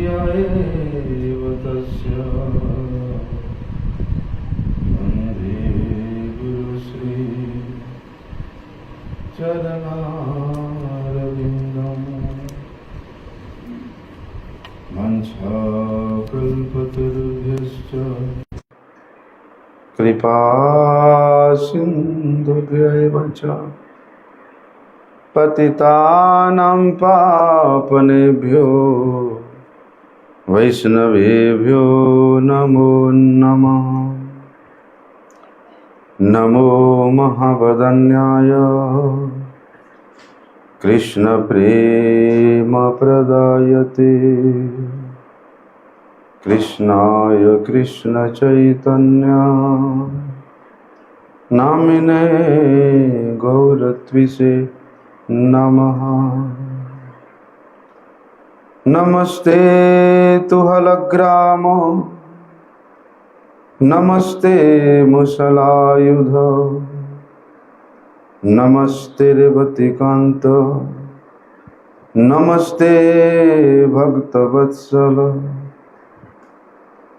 एव तस्य वन्दे गुरुश्री चरणारविन्दम् वाञ्छाकल्पतरुभ्यश्च कृपा सिन्धुभ्यैव च पतितानां पावनेभ्यो वैष्णवेभ्यो नमो नमः। नमो महावदन्याय कृष्णप्रेमप्रदायते कृष्णाय कृष्णचैतन्य नामिने गौरत्विषे नमः। नमस्ते तुहलग्राम नमस्ते मुसलायुध नमस्ते रेवतीकांत नमस्ते भक्तवत्सल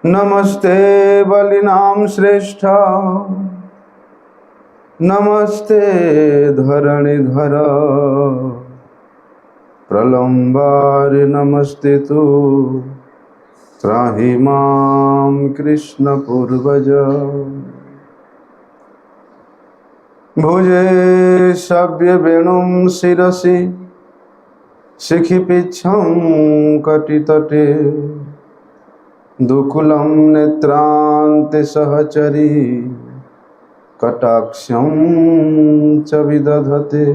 नमस्ते बलिनाम श्रेष्ठ नमस्ते धरणीधर प्रलंबारि नमस्ते तु त्राहि मां कृष्ण पूर्वज। भुजे सव्य वेणुं शिरसि शिखिपिच्छं कटितटे दुकुलं नेत्रान्ते सहचरी कटाक्षं च विदधते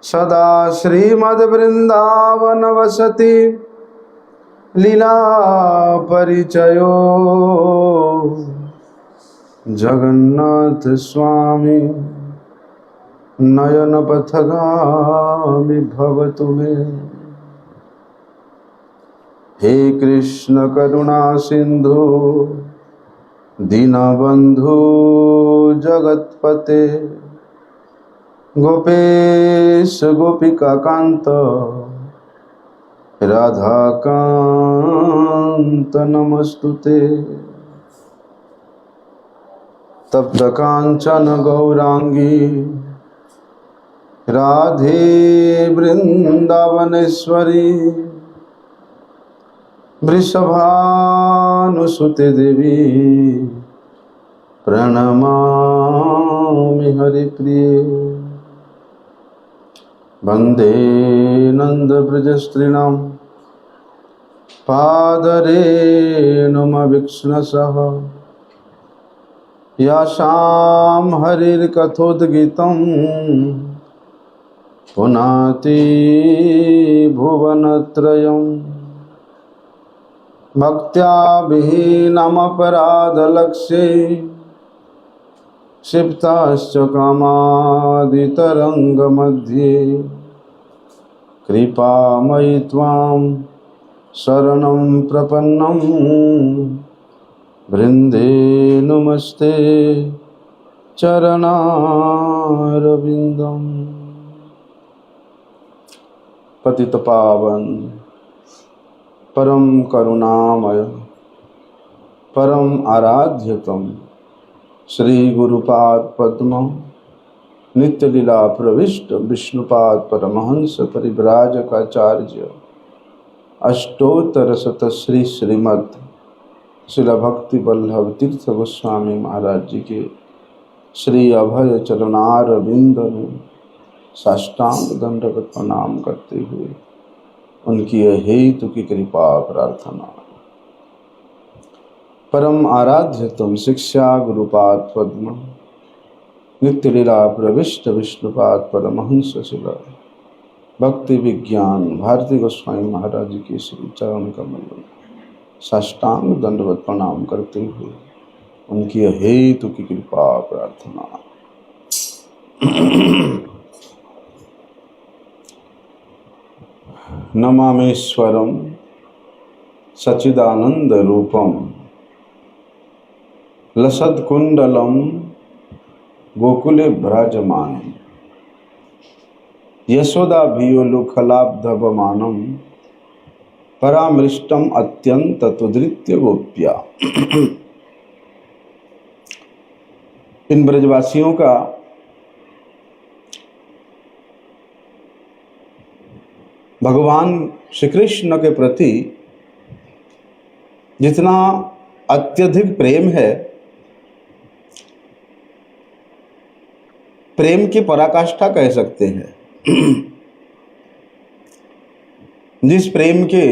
सदा श्रीमद्वृन्दावनवसति लीला परिचयो जगन्नाथ स्वामी नयन पथगामी भवतु मे। हे कृष्ण करुणा सिंधु दीनबंधु जगत्पते गोपेश गोपिकाकांत राधाकांत नमस्तुते। तप्त कांचन गौरांगी राधे वृंदावनेश्वरी वृषभानुसुते देवी प्रणमामि हरिप्रिये। वंदे नंदव्रजस्त्रीणां पादरेणुमवीक्ष्णसः यासां हरिर्कथोद्गीतं पुनाति भुवनत्रयम् भक्त्या विहीनमपराधलक्ष्ये क्षिप्ताश्च कामादितरङ्गमध्ये कृपामयि त्वां शरणं प्रपन्नं वृन्दे नमस्ते चरणारविन्दम्। पतितपावन परम करुणामय परम आराध्यतम श्री गुरुपाद पद्म नित्य लीला प्रविष्ट विष्णुपाद परमहंस परिव्राजकाचार्य अष्टोत्तर शत श्री श्रीमद् शिला भक्ति वल्लभ तीर्थ गोस्वामी महाराज जी के श्री अभय चरणारविंद में साष्टांग दंडवत प्रणाम करते हुए उनकी हेतु की कृपा प्रार्थना। परम आराध्य तुम शिक्षा गुरुपाद पद्म नित्य लीला प्रविष्ट विष्णुपाद परमहंस शिला भक्ति विज्ञान भारती गोस्वामी महाराज जी के श्री चरण कमल में साष्टांग दंडवत प्रणाम करते हुए उनकी हेतु की कृपा प्रार्थना। नमामेश्वरम सच्चिदानंद रूपम लसत्कुंडलम गोकुले भ्राजमानम यशोदा भियोलुखलाब्धवमानम परामृष्टम अत्यंत तुदृत्य गोप्या। इन ब्रजवासियों का भगवान श्री कृष्ण के प्रति जितना अत्यधिक प्रेम है, प्रेम की पराकाष्ठा कह सकते हैं। जिस प्रेम के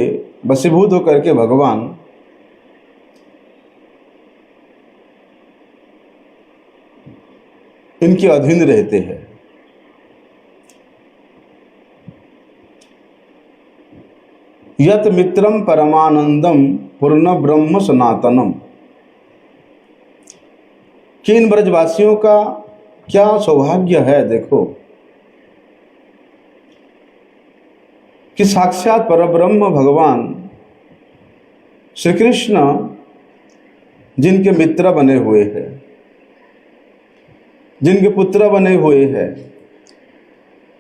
वशीभूत होकर के भगवान इनके अधीन रहते हैं। यत मित्रम परमानंदम पूर्ण ब्रह्म सनातनम। कि इन ब्रजवासियों का क्या सौभाग्य है, देखो, कि साक्षात परब्रह्म भगवान श्री कृष्ण जिनके मित्र बने हुए हैं, जिनके पुत्र बने हुए हैं,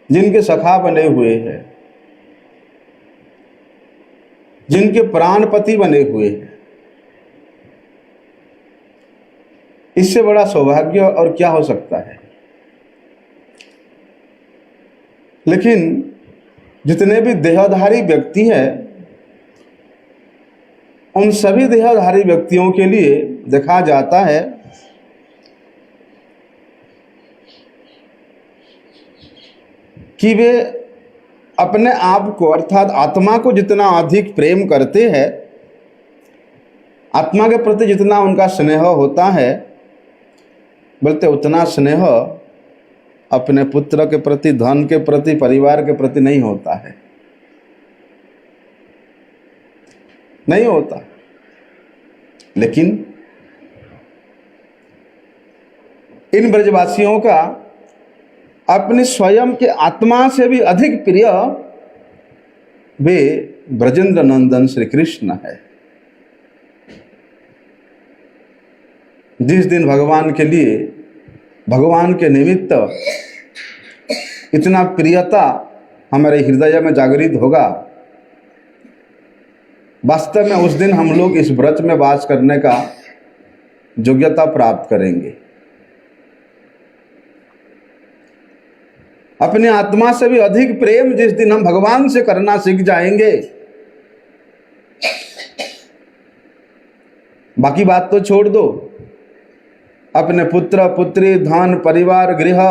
जिनके सखा बने हुए हैं, जिनके प्राणपति बने हुए हैं, इससे बड़ा सौभाग्य और क्या हो सकता है। लेकिन जितने भी देहधारी व्यक्ति हैं, उन सभी देहधारी व्यक्तियों के लिए देखा जाता है कि वे अपने आप को अर्थात आत्मा को जितना अधिक प्रेम करते हैं, आत्मा के प्रति जितना उनका स्नेह होता है, बोलते उतना स्नेह अपने पुत्र के प्रति, धन के प्रति, परिवार के प्रति नहीं होता है, नहीं होता। लेकिन इन ब्रजवासियों का अपने स्वयं के आत्मा से भी अधिक प्रिय वे ब्रजेंद्र नंदन श्री कृष्ण है। जिस दिन भगवान के लिए, भगवान के निमित्त इतना प्रियता हमारे हृदय में जागृत होगा, वास्तव में उस दिन हम लोग इस व्रत में वास करने का योग्यता प्राप्त करेंगे। अपने आत्मा से भी अधिक प्रेम जिस दिन हम भगवान से करना सीख जाएंगे, बाकी बात तो छोड़ दो, अपने पुत्र पुत्री, धन, परिवार, गृह,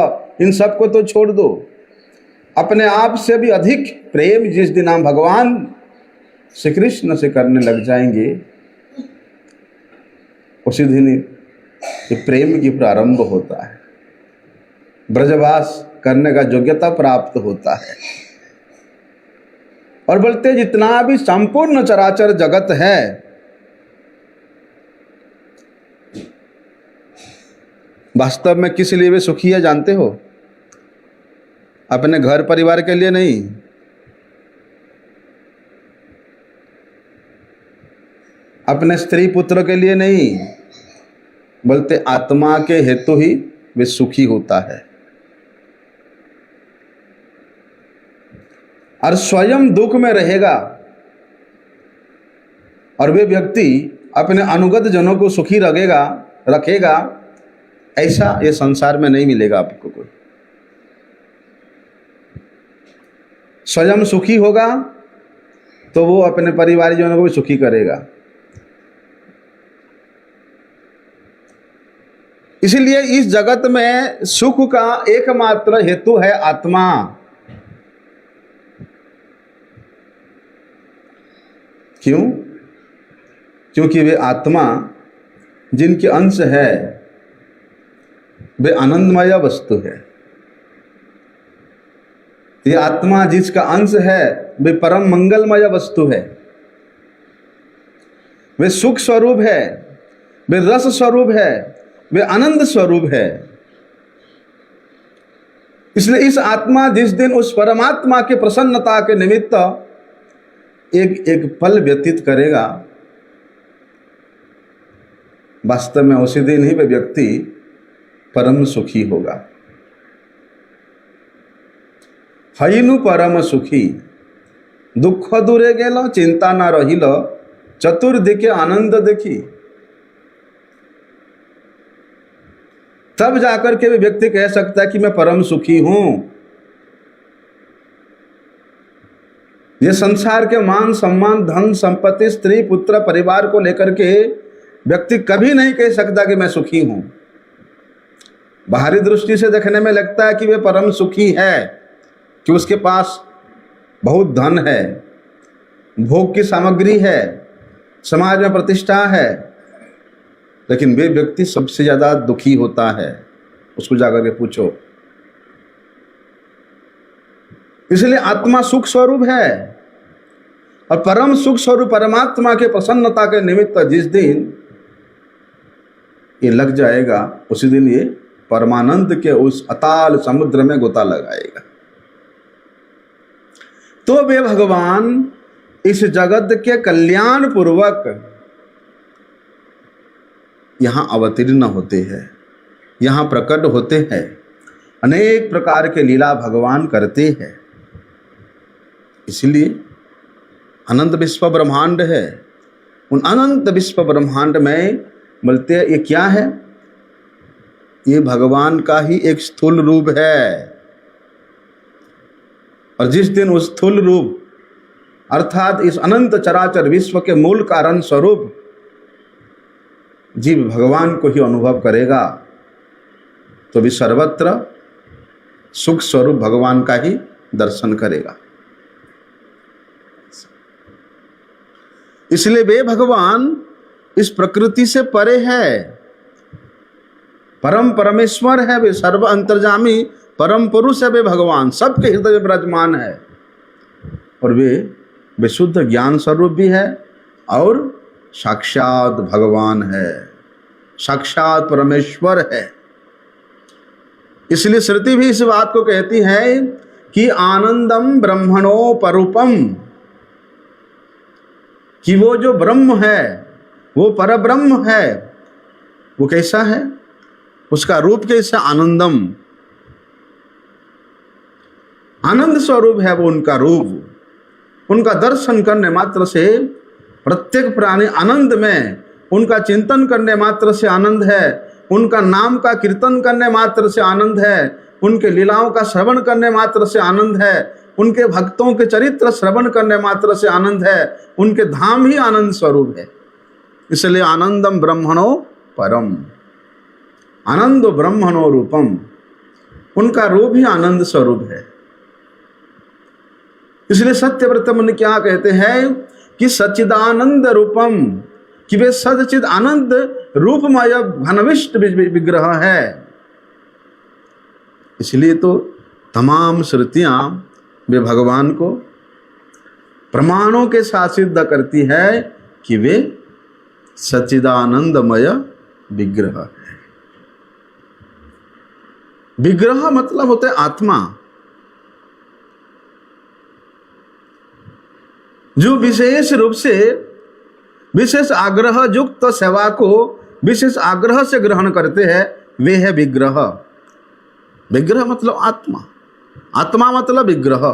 इन सब को तो छोड़ दो, अपने आप से भी अधिक प्रेम जिस दिन हम भगवान श्री कृष्ण से करने लग जाएंगे, उसी दिन ये प्रेम की प्रारंभ होता है, ब्रजवास करने का योग्यता प्राप्त होता है। और बोलते जितना भी संपूर्ण चराचर जगत है, वास्तव में किस लिए वे सुखी है जानते हो? अपने घर परिवार के लिए नहीं, अपने स्त्री पुत्र के लिए नहीं, बोलते आत्मा के हेतु ही वे सुखी होता है। और स्वयं दुख में रहेगा और वे व्यक्ति अपने अनुगत जनों को सुखी रखेगा, ऐसा ये संसार में नहीं मिलेगा आपको कोई। स्वयं सुखी होगा तो वो अपने परिवारजनों को भी सुखी करेगा। इसलिए इस जगत में सुख का एकमात्र हेतु है आत्मा। क्यों? क्योंकि वे आत्मा जिनके अंश है, वे आनंदमय वस्तु है। ये आत्मा जिसका अंश है, वे परम मंगलमय वस्तु है, वे सुख स्वरूप है, वे रस स्वरूप है, वे आनंद स्वरूप है। इसलिए इस आत्मा जिस दिन उस परमात्मा के प्रसन्नता के निमित्त एक एक पल व्यतीत करेगा, वास्तव में उसी दिन ही वह व्यक्ति परम सुखी होगा। हईनु परम सुखी, दुख दूरे गेल चिंता न रहिल, चतुर्दिके आनंद देखी। तब जाकर के भी व्यक्ति कह सकता है कि मैं परम सुखी हूं। ये संसार के मान सम्मान धन संपत्ति स्त्री पुत्र परिवार को लेकर के व्यक्ति कभी नहीं कह सकता कि मैं सुखी हूं। बाहरी दृष्टि से देखने में लगता है कि वे परम सुखी है, कि उसके पास बहुत धन है, भोग की सामग्री है, समाज में प्रतिष्ठा है, लेकिन वे व्यक्ति सबसे ज्यादा दुखी होता है। उसको जाकर के पूछो। इसलिए आत्मा सुख स्वरूप है और परम सुख स्वरूप परमात्मा के प्रसन्नता के निमित्त जिस दिन ये लग जाएगा, उसी दिन ये परमानंद के उस अताल समुद्र में गोता लगाएगा। तो वे भगवान इस जगत के कल्याण पूर्वक यहां अवतीर्ण होते हैं, यहां प्रकट होते हैं, अनेक प्रकार के लीला भगवान करते हैं। इसलिए अनंत विश्व ब्रह्मांड है। उन अनंत विश्व ब्रह्मांड में बोलते हैं ये क्या है? ये भगवान का ही एक स्थूल रूप है। और जिस दिन उस स्थूल रूप अर्थात इस अनंत चराचर विश्व के मूल कारण स्वरूप जीव भगवान को ही अनुभव करेगा, तो भी सर्वत्र सुख स्वरूप भगवान का ही दर्शन करेगा। इसलिए वे भगवान इस प्रकृति से परे है, परम परमेश्वर है, वे सर्व अंतर्जामी परम पुरुष है। वे भगवान सबके हृदय में विराजमान है और वे विशुद्ध ज्ञान स्वरूप भी है और साक्षात भगवान है, साक्षात परमेश्वर है। इसलिए श्रुति भी इस बात को कहती है कि आनंदम ब्रह्मणोपरूपम, कि वो जो ब्रह्म है, वो परब्रह्म है, वो कैसा है, उसका रूप कैसा? आनंदम, आनंद स्वरूप है वो उनका रूप। उनका दर्शन करने मात्र से प्रत्येक प्राणी आनंद में, उनका चिंतन करने मात्र से आनंद है, उनका नाम का कीर्तन करने मात्र से आनंद है, उनके लीलाओं का श्रवण करने मात्र से आनंद है, उनके भक्तों के चरित्र श्रवण करने मात्र से आनंद है, उनके धाम ही आनंद स्वरूप है। इसलिए आनंदम ब्रह्मणो परम, आनंदो ब्रह्मणो रूपम, उनका रूप ही आनंद स्वरूप है। इसलिए सत्यव्रत मुनि क्या कहते हैं कि सच्चिदानंद रूपम, कि वे सच्चिद आनंद रूपमय घनविष्ट विग्रह है। इसलिए तो तमाम श्रुतियां वे भगवान को प्रमाणों के साथ सिद्ध करती है कि वे सच्चिदानंदमय विग्रह है। विग्रह मतलब होता है आत्मा, जो विशेष रूप से विशेष आग्रह युक्त सेवा को विशेष आग्रह से ग्रहण करते हैं, वे है विग्रह। विग्रह मतलब आत्मा, आत्मा मतलब विग्रह।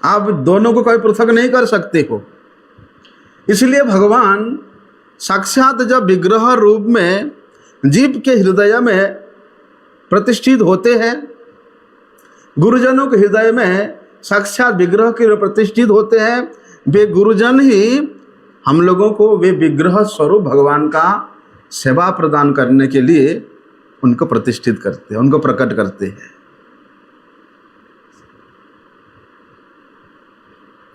आप दोनों को कोई पृथक नहीं कर सकते हो। इसलिए भगवान साक्षात जब विग्रह रूप में जीव के हृदय में प्रतिष्ठित होते हैं, गुरुजनों के हृदय में साक्षात विग्रह के रूप प्रतिष्ठित होते हैं, वे गुरुजन ही हम लोगों को वे विग्रह स्वरूप भगवान का सेवा प्रदान करने के लिए उनको प्रतिष्ठित करते हैं, उनको प्रकट करते हैं।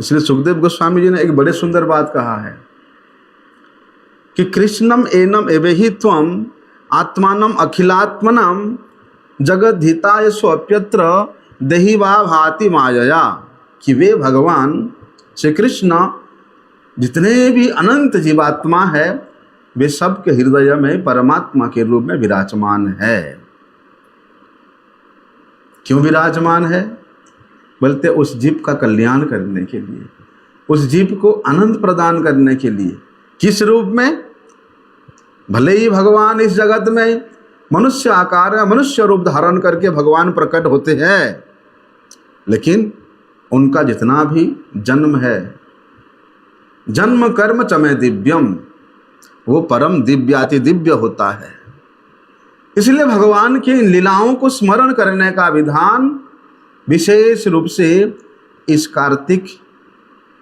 इसलिए सुखदेव गोस्वामी जी ने एक बड़े सुंदर बात कहा है कि कृष्णम एनम एवेहि त्वम आत्मानम अखिलात्मनम जगद्धिताय स्वप्यत्र देहिवा भाति मायया, कि वे भगवान श्री कृष्ण जितने भी अनंत जीवात्मा है, वे सब के हृदय में परमात्मा के रूप में विराजमान है। क्यों विराजमान है? बोलते उस जीव का कल्याण करने के लिए, उस जीव को आनंद प्रदान करने के लिए। किस रूप में? भले ही भगवान इस जगत में मनुष्य आकार में मनुष्य रूप धारण करके भगवान प्रकट होते हैं, लेकिन उनका जितना भी जन्म है, जन्म कर्म चमे दिव्यम, वो परम दिव्याति दिव्य होता है। इसलिए भगवान की इन लीलाओं को स्मरण करने का विधान विशेष रूप से इस कार्तिक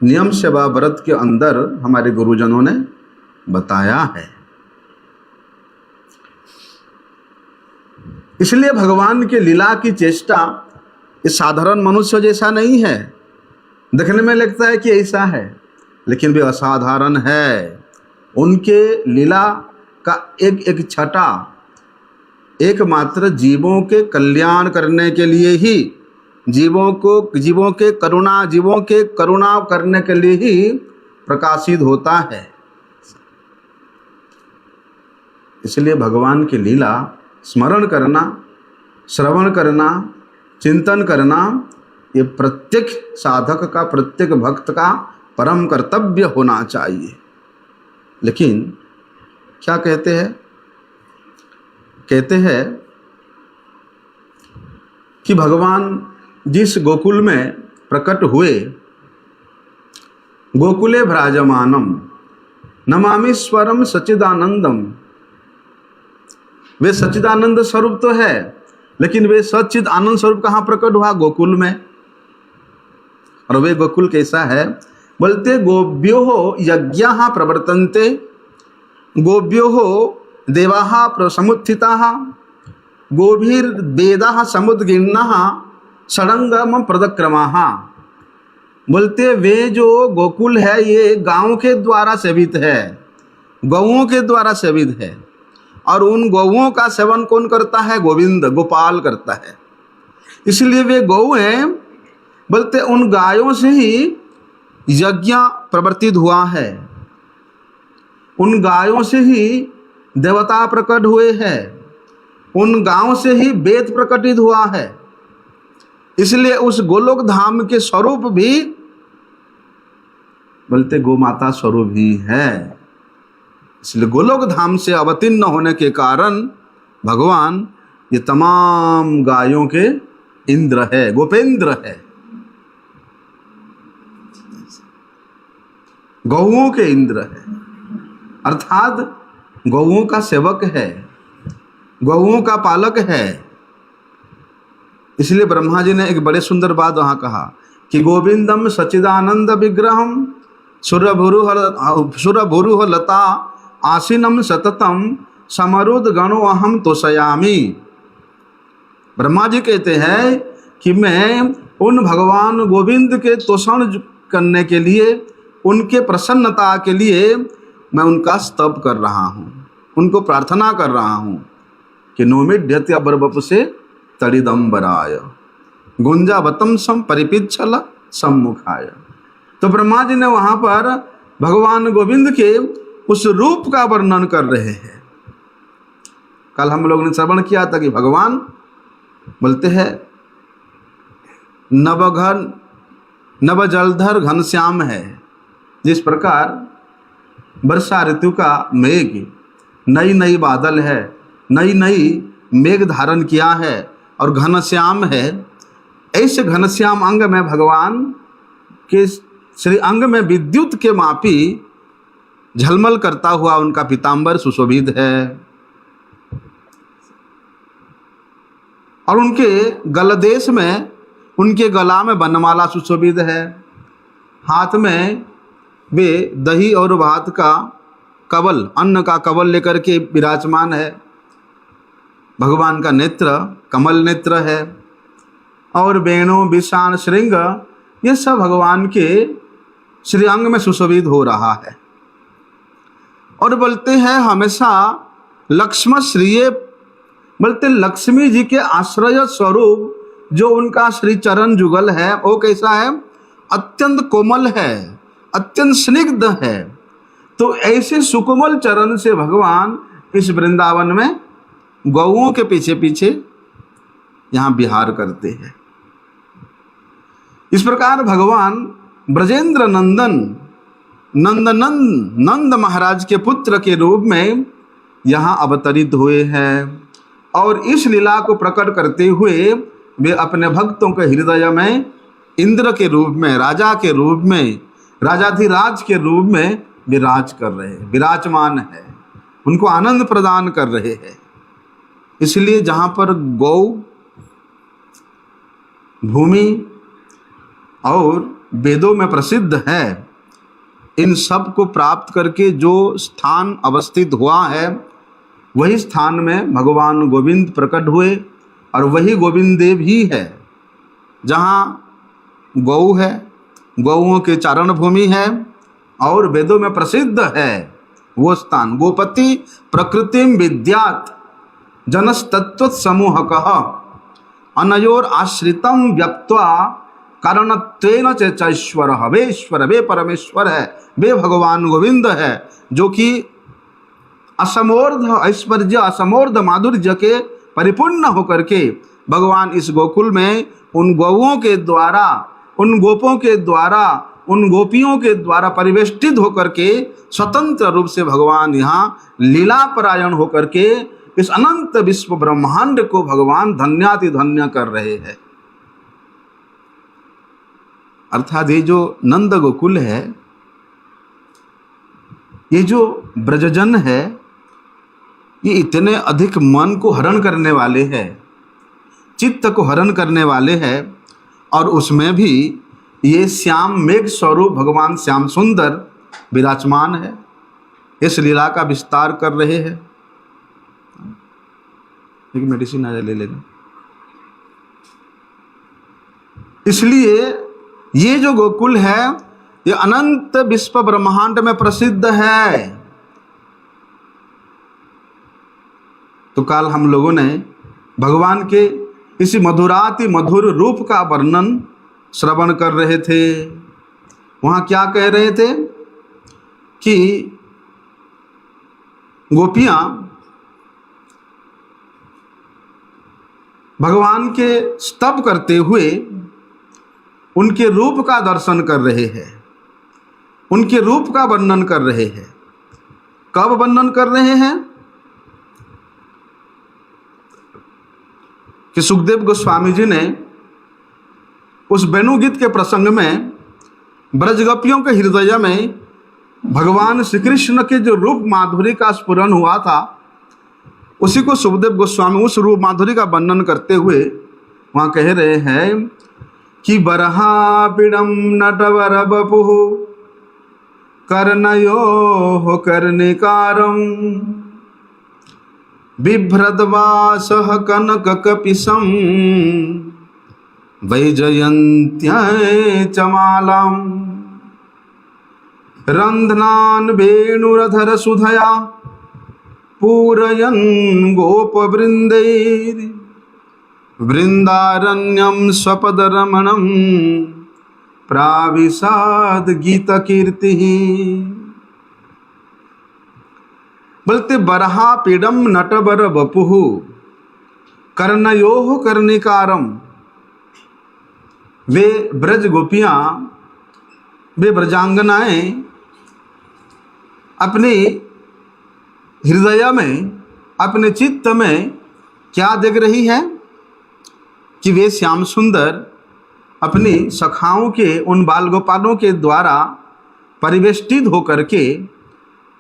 नियम सेवा व्रत के अंदर हमारे गुरुजनों ने बताया है। इसलिए भगवान के लीला की चेष्टा इस साधारण मनुष्य जैसा नहीं है। देखने में लगता है कि ऐसा है, लेकिन वे असाधारण है। उनके लीला का एक एक छटा एकमात्र जीवों के कल्याण करने के लिए ही, जीवों के करुणा करने के लिए ही प्रकाशित होता है। इसलिए भगवान की लीला स्मरण करना, श्रवण करना, चिंतन करना, ये प्रत्येक साधक का, प्रत्येक भक्त का परम कर्तव्य होना चाहिए। लेकिन क्या कहते हैं कि भगवान जिस गोकुल में प्रकट हुए, गोकुले भ्राजमानम नमामीश्वरम सच्चिदानंदम, वे सच्चिदानंद स्वरूप तो है, लेकिन वे सच्चिद आनंद स्वरूप कहाँ प्रकट हुआ? गोकुल में। और वे गोकुल कैसा है? बोलते गोप्यो यज्ञ प्रवर्तन्ते, गोप्यो देवा प्रसमुत्थिता, गोभिर्वेदा समुद्गीर्णा षडंगम प्रदक्रमा। बोलते वे जो गोकुल है ये गांव के द्वारा सेवित है, गौओं के द्वारा सेवित है। और उन गौओं का सेवन कौन करता है? गोविंद, गोपाल करता है। इसलिए वे गौ हैं। बोलते उन गायों से ही यज्ञ प्रवर्तित हुआ है, उन गायों से ही देवता प्रकट हुए हैं, उन गायों से ही वेद प्रकटित हुआ है। इसलिए उस गोलोक धाम के स्वरूप भी बोलते गोमाता स्वरूप ही है। इसलिए गोलोक धाम से अवतीर्ण होने के कारण भगवान ये तमाम गायों के इंद्र है, गोपेंद्र है, गौओं के इंद्र है, अर्थात गौओं का सेवक है, गौओं का पालक है। इसलिए ब्रह्मा जी ने एक बड़े सुंदर बात वहाँ कहा कि गोविंदम सच्चिदानंद विग्रहम सुरभुरुह लता आसीनम सततम समरुद गणो अहम तोषयामी। ब्रह्मा जी कहते हैं कि मैं उन भगवान गोविंद के तोषण करने के लिए, उनके प्रसन्नता के लिए मैं उनका स्तव कर रहा हूँ, उनको प्रार्थना कर रहा हूँ कि नोमिड्यत्य बरबप से तड़िदम्बराय गुंजावतम सम परिपिच्छल सम्मुखाय। तो ब्रह्मा जी ने वहाँ पर भगवान गोविंद के उस रूप का वर्णन कर रहे हैं। कल हम लोग ने श्रवण किया था कि भगवान बोलते हैं नव जलधर घनश्याम है। जिस प्रकार वर्षा ऋतु का मेघ नई नई बादल है, नई नई मेघ धारण किया है और घनश्याम है, ऐसे घनश्याम अंग में भगवान के श्री अंग में विद्युत के मापी झलमल करता हुआ उनका पीतांबर सुशोभित है। और उनके गलदेश में, उनके गला में बनमाला सुशोभित है। हाथ में वे दही और भात का कवल, अन्न का कवल लेकर के विराजमान है। भगवान का नेत्र कमल नेत्र है। और वेणु विषाण श्रृंग ये सब भगवान के श्रीअंग में सुशोभित हो रहा है। और बोलते हैं हमेशा लक्ष्मण श्रीये, बोलते लक्ष्मी जी के आश्रय स्वरूप जो उनका श्री चरण जुगल है वो कैसा है? अत्यंत कोमल है, अत्यंत स्निग्ध है। तो ऐसे सुकोमल चरण से भगवान इस वृंदावन में गौओं के पीछे पीछे यहाँ विहार करते हैं। इस प्रकार भगवान ब्रजेंद्र नंदन नंद महाराज के पुत्र के रूप में यहाँ अवतरित हुए हैं। और इस लीला को प्रकट करते हुए वे अपने भक्तों के हृदय में इंद्र के रूप में, राजा के रूप में, राजाधिराज के रूप में विराज कर रहे हैं, विराजमान है, उनको आनंद प्रदान कर रहे हैं। इसलिए जहाँ पर गौ भूमि और वेदों में प्रसिद्ध है, इन सब को प्राप्त करके जो स्थान अवस्थित हुआ है, वही स्थान में भगवान गोविंद प्रकट हुए और वही गोविंद देव ही है। जहाँ गौ है, गौओं के चारण भूमि है और वेदों में प्रसिद्ध है वो स्थान। गोपति प्रकृतिम विद्यात जनस्तत्व समूहकः अनयोर आश्रितम व्यक्त्वा कारणत्वेन चैश्वरः। वे ईश्वर, वे परमेश्वर है, वे भगवान गोविंद है, जो कि असमोर्ध ऐश्वर्य, असमोर्ध माधुर्य के परिपूर्ण होकर के भगवान इस गोकुल में उन गौओं के द्वारा, उन गोपों के द्वारा, उन गोपियों के द्वारा परिवेष्टित होकर के स्वतंत्र रूप से भगवान यहाँ लीलापरायण होकर के इस अनंत विश्व ब्रह्मांड को भगवान धन्याति धन्य कर रहे हैं। अर्थात ये जो नंद गोकुल है, ये जो ब्रजजन है, ये इतने अधिक मन को हरण करने वाले हैं, चित्त को हरण करने वाले हैं, और उसमें भी ये श्याम मेघ स्वरूप भगवान श्याम सुंदर विराजमान है, इस लीला का विस्तार कर रहे हैं। एक मेडिसिन आ जाए, ले लेना। इसलिए ये जो गोकुल है, ये अनंत विश्व ब्रह्मांड में प्रसिद्ध है। तो कल हम लोगों ने भगवान के इसी मधुराति मधुर रूप का वर्णन श्रवण कर रहे थे। वहाँ क्या कह रहे थे कि गोपियाँ भगवान के स्तव करते हुए उनके रूप का दर्शन कर रहे हैं, उनके रूप का वर्णन कर रहे हैं। कब वर्णन कर रहे हैं कि सुखदेव गोस्वामी जी ने उस वेणुगीत के प्रसंग में ब्रजगोपियों के हृदय में भगवान श्री कृष्ण के जो रूप माधुरी का स्फुरन हुआ था, उसी को सुखदेव गोस्वामी उस रूप माधुरी का वर्णन करते हुए वहाँ कह रहे हैं कि बरहापिडम नटवर बपुः कर्णयोः कर्णिकारं बिभ्रद्वासः कनककपिशं वैजयन्त्यै च मालां रन्ध्नान् वेणुरधर सुधया पूरयन् गोपवृन्दैर् वृंदारण्यम स्वपदरमणम प्राविशाद गीत कीर्ति। बोलते बरहा पीडम नटवर वपुः कर्णयोः कर्णिकारम। वे ब्रज गोपियाँ, वे ब्रजांगनाएं अपने हृदय में, अपने चित्त में क्या देख रही हैं कि वे श्याम सुंदर अपनी सखाओं के, उन बाल गोपालों के द्वारा परिवेष्टित होकर के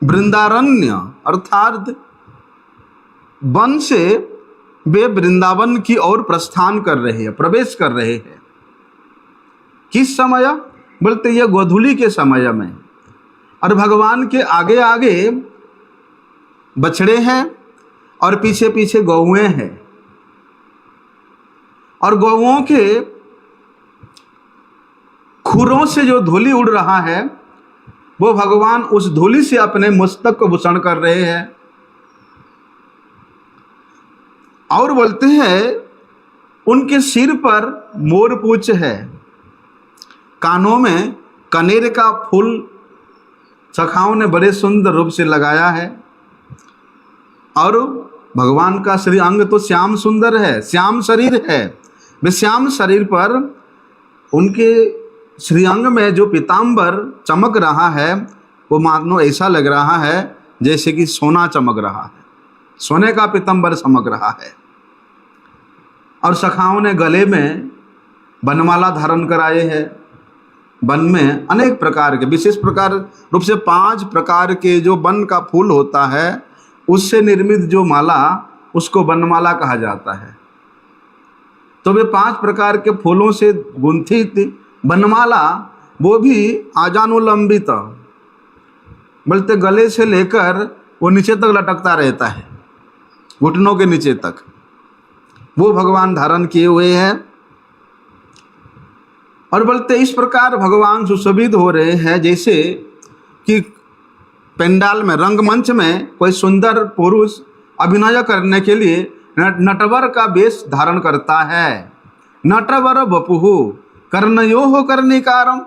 वृंदारण्य अर्थात वन से वे वृंदावन की ओर प्रस्थान कर रहे हैं, प्रवेश कर रहे हैं। किस समय? बोलते ये गोधूली के समय में। और भगवान के आगे आगे बछड़े हैं और पीछे पीछे गौएं हैं, और गौओं के खुरों से जो धूलि उड़ रहा है, वो भगवान उस धूलि से अपने मस्तक को भूषण कर रहे हैं। और बोलते हैं उनके सिर पर मोरपूछ है, कानों में कनेर का फूल सखाओं ने बड़े सुंदर रूप से लगाया है, और भगवान का श्री अंग तो श्याम सुंदर है, श्याम शरीर है। वे श्याम शरीर पर उनके श्रीअंग में जो पीतांबर चमक रहा है, वो मानो ऐसा लग रहा है जैसे कि सोना चमक रहा है, सोने का पीतांबर चमक रहा है। और सखाओं ने गले में बनमाला धारण कराए हैं। वन में अनेक प्रकार के, विशेष प्रकार रूप से 5 प्रकार के जो वन का फूल होता है उससे निर्मित जो माला, उसको बनमाला कहा जाता है। तो वे 5 प्रकार के फूलों से गुंथित बनमाला, वो भी आजानुलंबित, बोलते गले से लेकर वो नीचे तक लटकता रहता है, घुटनों के नीचे तक, वो भगवान धारण किए हुए हैं। और बोलते इस प्रकार भगवान सुशोभित हो रहे हैं जैसे कि पंडाल में, रंगमंच में कोई सुंदर पुरुष अभिनय करने के लिए नटवर का वेश धारण करता है। नटवर बपुहु कर्णयोः कर्णिकारम,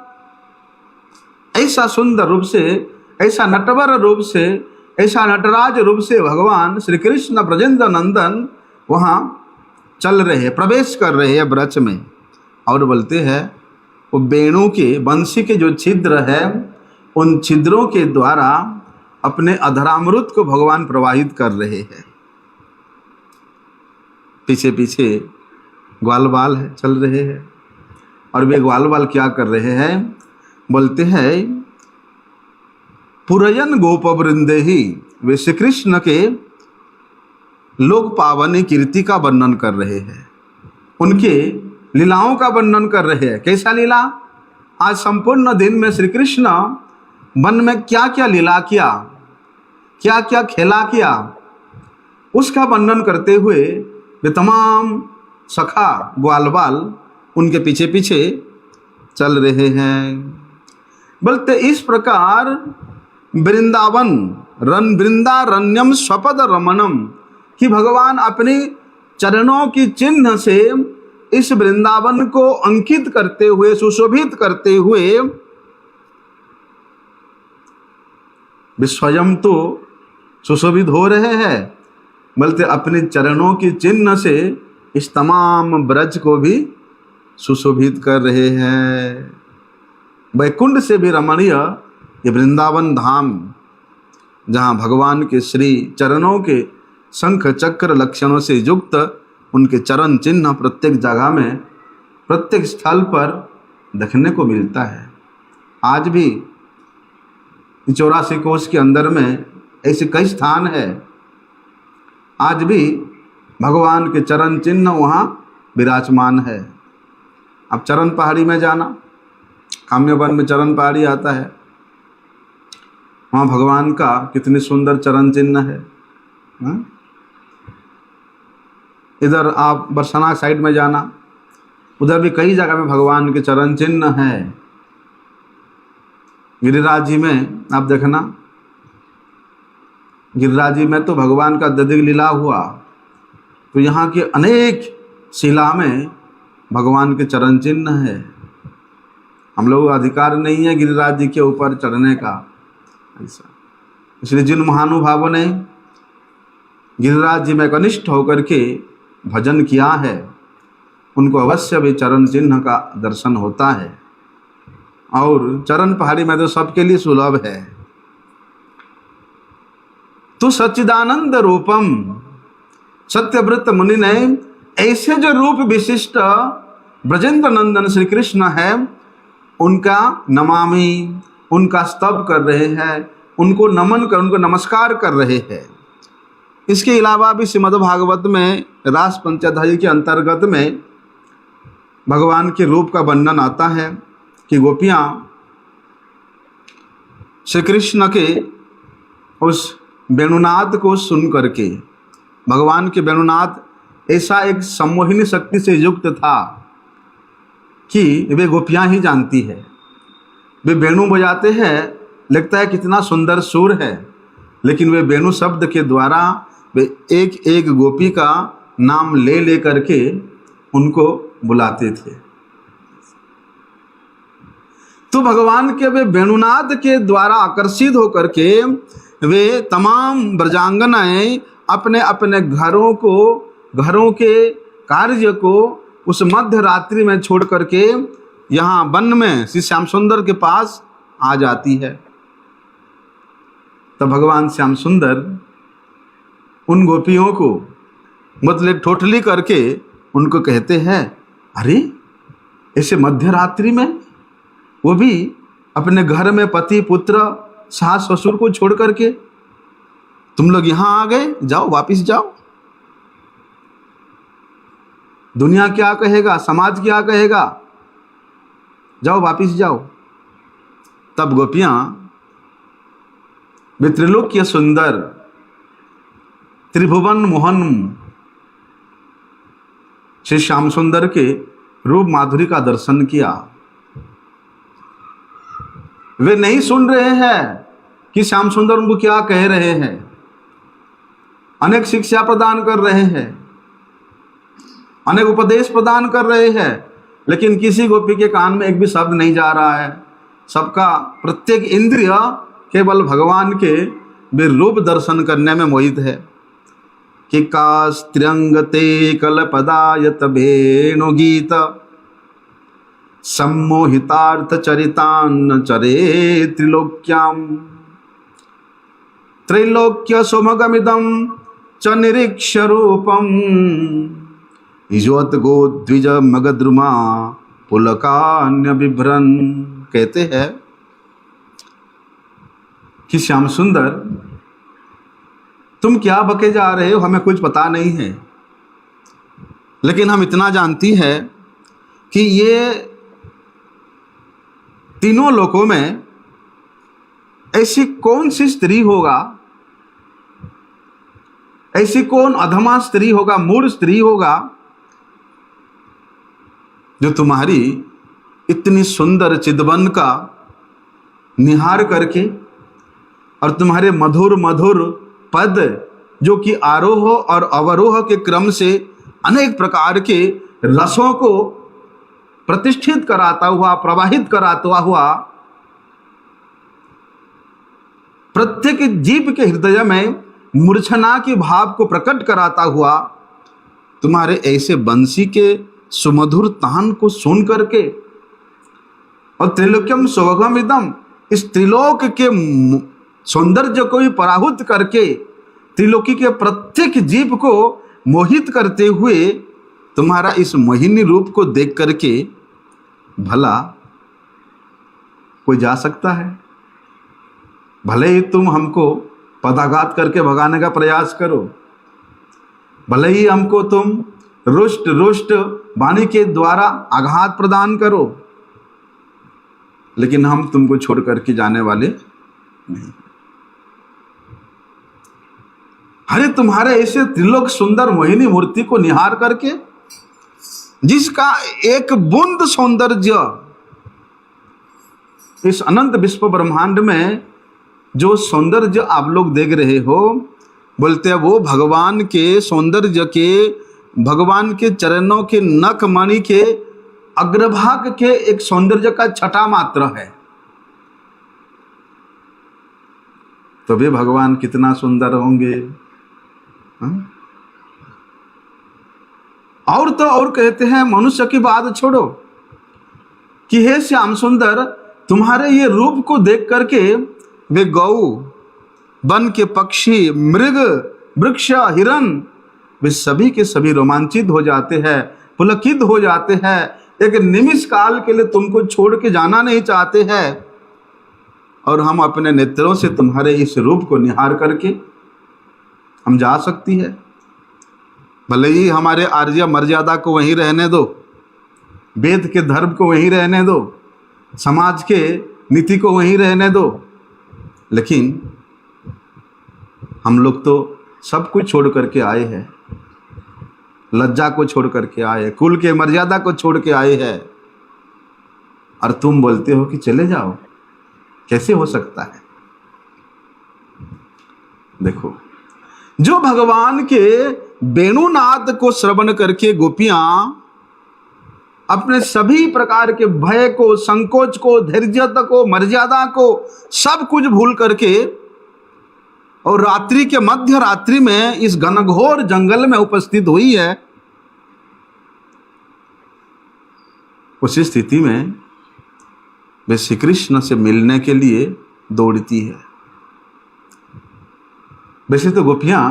ऐसा सुंदर रूप से, ऐसा नटवर रूप से, ऐसा नटराज रूप से भगवान श्री कृष्ण ब्रजेंद्र नंदन वहाँ चल रहे, प्रवेश कर रहे हैं ब्रज में। और बोलते हैं वो वेणु के, बंसी के जो छिद्र है, उन छिद्रों के द्वारा अपने अधरामृत को भगवान प्रवाहित कर रहे हैं। पीछे पीछे ग्वाल बाल है, चल रहे हैं। और वे ग्वाल बाल क्या कर रहे हैं? बोलते हैं पुरयन गोप वृंदे ही, वे श्री कृष्ण के लोक पावनी कीर्ति का वर्णन कर रहे हैं, उनके लीलाओं का वर्णन कर रहे हैं। कैसा लीला? आज संपूर्ण दिन में श्री कृष्ण वन में क्या क्या लीला किया, क्या क्या खेला किया, उसका वर्णन करते हुए वे तमाम सखा ग्वाल बाल उनके पीछे पीछे चल रहे हैं। बोलते इस प्रकार वृंदावन वृंदारण्यम स्वपद रमणम, कि भगवान अपने चरणों की चिन्ह से इस वृंदावन को अंकित करते हुए, सुशोभित करते हुए, वे स्वयं तो सुशोभित हो रहे हैं, बोलते अपने चरणों की चिन्ह से इस तमाम ब्रज को भी सुशोभित कर रहे हैं। वैकुंठ से भी रमणीय ये वृंदावन धाम, जहाँ भगवान के श्री चरणों के शंख चक्र लक्षणों से युक्त उनके चरण चिन्ह प्रत्येक जगह में, प्रत्येक स्थल पर देखने को मिलता है। आज भी 84 कोष के अंदर में ऐसे कई स्थान है, आज भी भगवान के चरण चिन्ह वहाँ विराजमान है। अब चरण पहाड़ी में जाना, काम्यवन में चरण पहाड़ी आता है, वहाँ भगवान का कितने सुंदर चरण चिन्ह है। इधर आप बरसाना साइड में जाना, उधर भी कई जगह में भगवान के चरण चिन्ह है। गिरिराज जी में आप देखना, गिरिराज जी में तो भगवान का दधिक लीला हुआ, तो यहाँ के अनेक शिला में भगवान के चरण चिन्ह है। हम लोग अधिकार नहीं है गिरिराज जी के ऊपर चढ़ने का, ऐसा। इसलिए जिन महानुभावों ने गिरिराज जी में कनिष्ठ होकर के भजन किया है, उनको अवश्य भी चरण चिन्ह का दर्शन होता है। और चरण पहाड़ी में तो सबके लिए सुलभ है। तो सच्चिदानंद रूपम, सत्यव्रत मुनि ने ऐसे जो रूप विशिष्ट ब्रजेंद्र नंदन श्री कृष्ण है, उनका नमामि, उनका स्तव कर रहे हैं, उनको नमन कर, उनको नमस्कार कर रहे हैं। इसके अलावा भी श्रीमद्भागवत में रास पंचदशी के अंतर्गत में भगवान के रूप का वर्णन आता है कि गोपियाँ श्री कृष्ण के उस वेणुनाद को सुन करके, भगवान के वेणुनाद ऐसा एक सम्मोहिनी शक्ति से युक्त था कि वे गोपियाँ ही जानती है। वे वेणु बजाते हैं, लगता है कितना सुंदर सुर है, लेकिन वे वेणु शब्द के द्वारा वे एक एक गोपी का नाम ले ले करके उनको बुलाते थे। तो भगवान के वे वेणुनाद के द्वारा आकर्षित होकर के वे तमाम ब्रजांगनाएं अपने अपने घरों के कार्य को उस मध्य रात्रि में छोड़ करके यहाँ वन में श्री श्याम सुंदर के पास आ जाती है। तब भगवान श्याम सुंदर उन गोपियों को मतलब ठोठली करके उनको कहते हैं, अरे ऐसे मध्य रात्रि में, वो भी अपने घर में पति पुत्र सास ससुर को छोड़ करके तुम लोग यहां आ गए, जाओ वापिस जाओ। दुनिया क्या कहेगा, समाज क्या कहेगा, जाओ वापिस जाओ। तब गोपियां वे त्रिलोक्य सुंदर त्रिभुवन मोहन श्री श्याम सुंदर के रूप माधुरी का दर्शन किया। वे नहीं सुन रहे हैं कि श्याम सुंदर उनको क्या कह रहे हैं, अनेक शिक्षा प्रदान कर रहे हैं, अनेक उपदेश प्रदान कर रहे हैं, लेकिन किसी गोपी के कान में एक भी शब्द नहीं जा रहा है। सबका प्रत्येक इंद्रिय केवल भगवान के वे रूप दर्शन करने में मोहित है। कि कास्त्र्यंगते कलपदायत भेणु गीत सम्मोहितार्थ चरितान चरे त्रिलोक्याम त्रैलोक्य सुमगमिदं च निरीक्ष्य रूपम इजोत गो द्विज मगद्रुमा पुलकान्य बिभ्रन। कहते हैं कि श्याम सुंदर तुम क्या बके जा रहे हो, हमें कुछ पता नहीं है, लेकिन हम इतना जानती है कि ये तीनों लोकों में ऐसी कौन सी स्त्री होगा, ऐसी कौन अधमा स्त्री होगा, मूढ़ स्त्री होगा, जो तुम्हारी इतनी सुंदर चिदबन का निहार करके और तुम्हारे मधुर मधुर पद जो कि आरोह और अवरोह के क्रम से अनेक प्रकार के रसों को प्रतिष्ठित कराता हुआ, प्रवाहित कराता हुआ, प्रत्येक जीव के हृदय में मूर्छना के भाव को प्रकट कराता हुआ, तुम्हारे ऐसे बंसी के सुमधुर तान को सुन करके और त्रिलोक्यम सौभगमिदम, इस त्रिलोक के सौंदर्य को भी पराहुत करके त्रिलोकी के प्रत्येक जीव को मोहित करते हुए तुम्हारा इस मोहिनी रूप को देख करके भला कोई जा सकता है? भले ही तुम हमको पदाघात करके भगाने का प्रयास करो, भले ही हमको तुम रुष्ट रुष्ट वाणी के द्वारा आघात प्रदान करो, लेकिन हम तुमको छोड़ करके जाने वाले नहीं। अरे तुम्हारे ऐसे त्रिलोक सुंदर मोहिनी मूर्ति को निहार करके, जिसका एक बूंद सौंदर्य इस अनंत विश्व ब्रह्मांड में जो सौंदर्य आप लोग देख रहे हो, बोलते हैं वो भगवान के सौंदर्य के, भगवान के चरणों के नख मणि के अग्रभाग के एक सौंदर्य का छटा मात्र है। तो वे भगवान कितना सुंदर होंगे। और तो और कहते हैं, मनुष्य की बात छोड़ो कि हे श्याम सुंदर, तुम्हारे ये रूप को देख करके वे गौ, वन के पक्षी, मृग, वृक्ष, हिरण, वे सभी के सभी रोमांचित हो जाते हैं, पुलकित हो जाते हैं, एक निमिष काल के लिए तुमको छोड़ के जाना नहीं चाहते हैं। और हम अपने नेत्रों से तुम्हारे इस रूप को निहार करके हम जा सकती है। भले ही हमारे आर्य मर्यादा को वहीं रहने दो, वेद के धर्म को वहीं रहने दो, समाज के नीति को वहीं रहने दो, लेकिन हम लोग तो सब कुछ छोड़ करके आए हैं, लज्जा को छोड़ करके आए, कुल के मर्यादा को छोड़ के आए हैं, और तुम बोलते हो कि चले जाओ। कैसे हो सकता है? देखो, जो भगवान के वेणुनाद को श्रवण करके गोपियां अपने सभी प्रकार के भय को, संकोच को, धैर्यता को, मर्यादा को सब कुछ भूल करके और रात्रि के मध्य रात्रि में इस घनघोर जंगल में उपस्थित हुई है, उसी स्थिति में वे श्री कृष्ण से मिलने के लिए दौड़ती है। वैसे तो गोपियां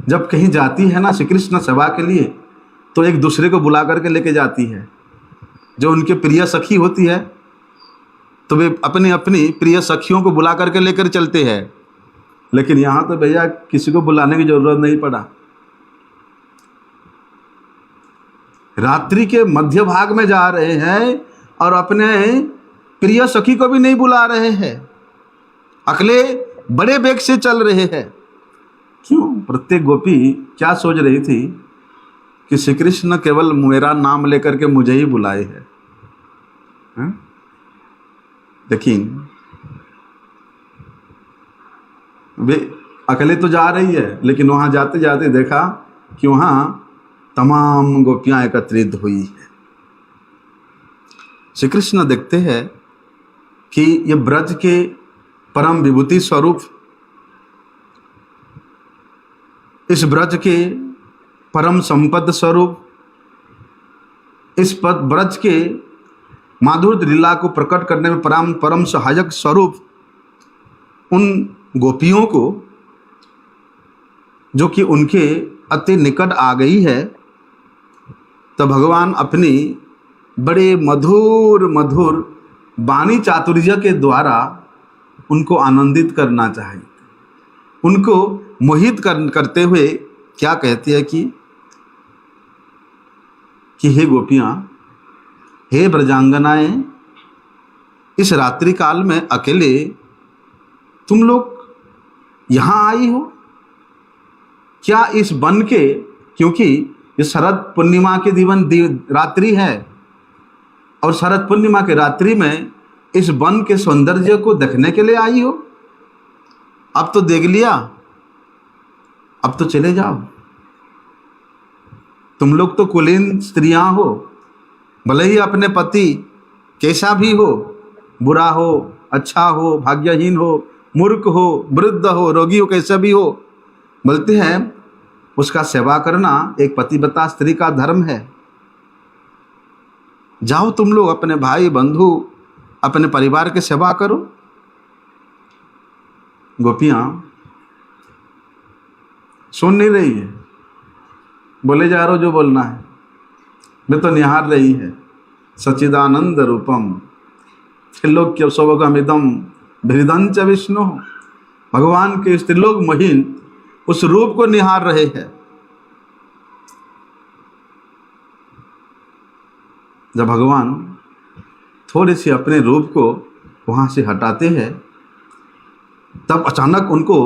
जब कहीं जाती है ना श्री कृष्ण सेवा के लिए, तो एक दूसरे को बुला करके लेके जाती है। जो उनके प्रिय सखी होती है तो वे अपनी अपनी प्रिय सखियों को बुला करके लेकर चलते हैं, लेकिन यहाँ तो भैया किसी को बुलाने की जरूरत नहीं पड़ा। रात्रि के मध्य भाग में जा रहे हैं और अपने प्रिय सखी को भी नहीं बुला रहे हैं, अकेले बड़े वेग से चल रहे हैं। क्यों? प्रत्येक गोपी क्या सोच रही थी कि श्री कृष्ण केवल मेरा नाम लेकर के मुझे ही बुलाए हैं। लेकिन वे अकेले तो जा रही है, लेकिन वहां जाते जाते देखा कि वहां तमाम गोपियां एकत्रित हुई है। श्री कृष्ण देखते हैं कि ये ब्रज के परम विभूति स्वरूप, इस ब्रज के परम संपद स्वरूप, इस ब्रज के माधुर्य लीला को प्रकट करने में परम सहायक स्वरूप उन गोपियों को, जो कि उनके अति निकट आ गई है, तो भगवान अपनी बड़े मधुर मधुर वाणी चातुर्य के द्वारा उनको आनंदित करना चाहिए। उनको मोहित करते हुए क्या कहती है कि हे गोपियां, हे ब्रजांगनाएं, इस रात्रि काल में अकेले तुम लोग यहाँ आई हो क्या? इस वन के, क्योंकि ये शरद पूर्णिमा के रात्रि है और शरद पूर्णिमा के रात्रि में इस वन के सौंदर्य को देखने के लिए आई हो? अब तो देख लिया, अब तो चले जाओ। तुम लोग तो कुलीन स्त्रियां हो, भले ही अपने पति कैसा भी हो, बुरा हो, अच्छा हो, भाग्यहीन हो, मूर्ख हो, वृद्ध हो, रोगी हो, कैसा भी हो, बोलते हैं उसका सेवा करना एक पतिव्रता स्त्री का धर्म है। जाओ तुम लोग अपने भाई बंधु, अपने परिवार की सेवा करो। गोपियां सुन नहीं रही है, बोले जा रहे हो जो बोलना है, वे तो निहार रही है। सच्चिदानंद रूपम त्रिलोक्य सौभगमिदं भिदंच विष्णु, भगवान के त्रिलोक महीन उस रूप को निहार रहे हैं। जब भगवान थोड़ी सी अपने रूप को वहां से हटाते हैं, तब अचानक उनको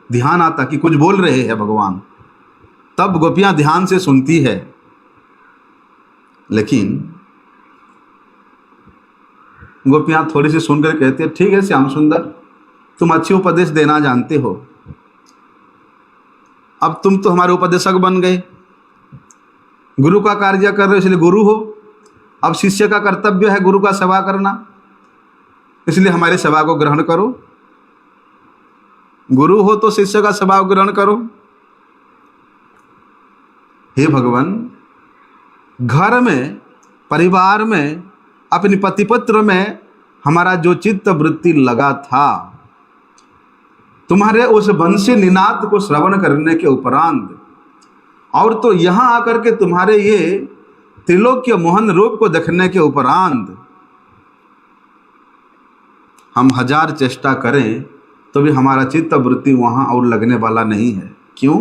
ध्यान आता कि कुछ बोल रहे हैं भगवान। तब गोपियां ध्यान से सुनती है, लेकिन गोपियां थोड़ी सी सुनकर कहती है, ठीक है श्याम सुंदर, तुम अच्छी उपदेश देना जानते हो, अब तुम तो हमारे उपदेशक बन गए, गुरु का कार्य कर रहे हो इसलिए गुरु हो। अब शिष्य का कर्तव्य है गुरु का सेवा करना, इसलिए हमारी सेवा को ग्रहण करो। गुरु हो तो शिष्य का सेवा को ग्रहण करो। हे भगवान, घर में, परिवार में, अपनी पतिपत्र में हमारा जो चित्त वृत्ति लगा था, तुम्हारे उस बंसी निनाद को श्रवण करने के उपरांत और तो यहाँ आकर के तुम्हारे ये त्रिलोक्य मोहन रूप को देखने के उपरांत हम हजार चेष्टा करें तो भी हमारा चित्त वृत्ति वहाँ और लगने वाला नहीं है। क्यों?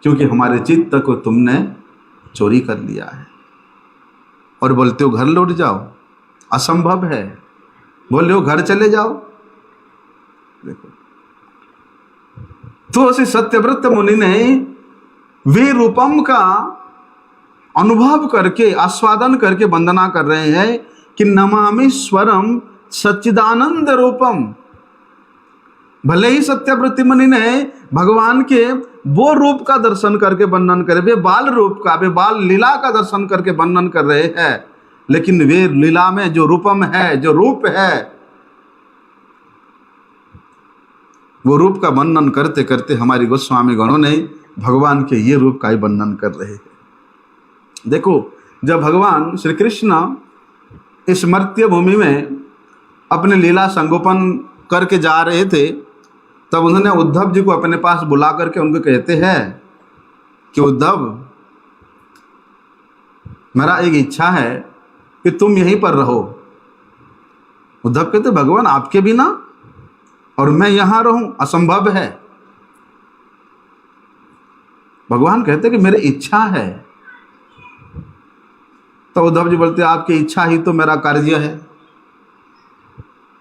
क्योंकि हमारे चित्त को तुमने चोरी कर लिया है। और बोलते हो घर लौट जाओ, असंभव है। बोले हो घर चले जाओ। देखो, तो श्री सत्यव्रत मुनि ने वे रूपम का अनुभव करके, आस्वादन करके वंदना कर रहे हैं कि नमामि स्वरम सच्चिदानंद रूपम। भले ही सत्यव्रत मुनि ने भगवान के वो रूप का दर्शन करके वर्णन करे, वे बाल रूप का, वे बाल लीला का दर्शन करके वर्णन कर रहे हैं, लेकिन वे लीला में जो रूपम है, जो रूप है, वो रूप का वर्णन करते करते हमारी गोस्वामी गणों ने भगवान के ये रूप का ही वर्णन कर रहे हैं। देखो, जब भगवान श्री कृष्ण इस मर्त्य भूमि में अपने लीला संगोपन करके जा रहे थे, तब उन्होंने उद्धव जी को अपने पास बुला करके उनको कहते हैं कि उद्धव, मेरा एक इच्छा है कि तुम यहीं पर रहो। उद्धव कहते भगवान आपके बिना और मैं यहां रहूं असंभव है। भगवान कहते कि मेरी इच्छा है। तो उद्धव जी बोलते आपकी इच्छा ही तो मेरा कार्य है,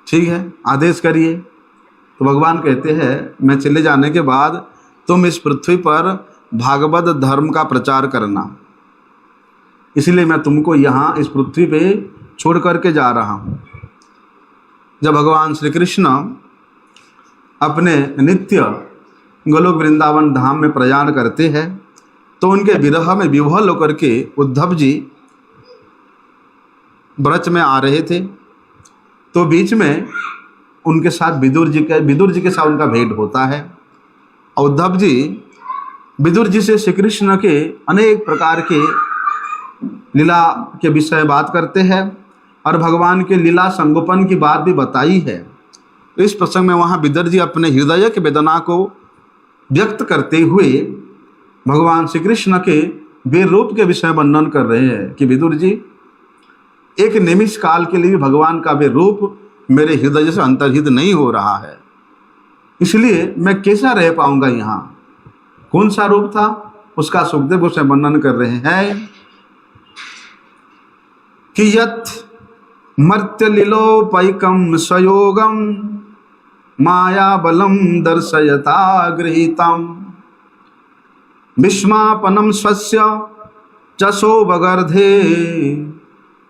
ठीक है आदेश करिए। तो भगवान कहते हैं मैं चले जाने के बाद तुम इस पृथ्वी पर भागवत धर्म का प्रचार करना, इसलिए मैं तुमको यहाँ इस पृथ्वी पे छोड़ करके जा रहा हूँ। जब भगवान श्री कृष्ण अपने नित्य गोलोक वृंदावन धाम में प्रयाण करते हैं तो उनके विरह में विह्वल होकर के उद्धव जी ब्रज में आ रहे थे। तो बीच में उनके साथ विदुर जी के साथ उनका भेंट होता है। उद्धव जी विदुर जी से श्री कृष्ण के अनेक प्रकार के लीला के विषय बात करते हैं और भगवान के लीला संगोपन की बात भी बताई है। तो इस प्रसंग में वहाँ विदुर जी अपने हृदय की वेदना को व्यक्त करते हुए भगवान श्री कृष्ण के वीर रूप के विषय वर्णन कर रहे हैं कि विदुर जी एक निमिष काल के लिए भगवान का वीर रूप मेरे हृदय से अंतर्हित नहीं हो रहा है, इसलिए मैं कैसा रह पाऊंगा यहाँ। कौन सा रूप था उसका सुखदेव उसमें वर्णन कर रहे हैं कि यत् मर्त्य लीलोपैकम स्वयोगम माया बलम दर्शयता गृहीतम विस्मापनम स्वस्य चसो बगर्धे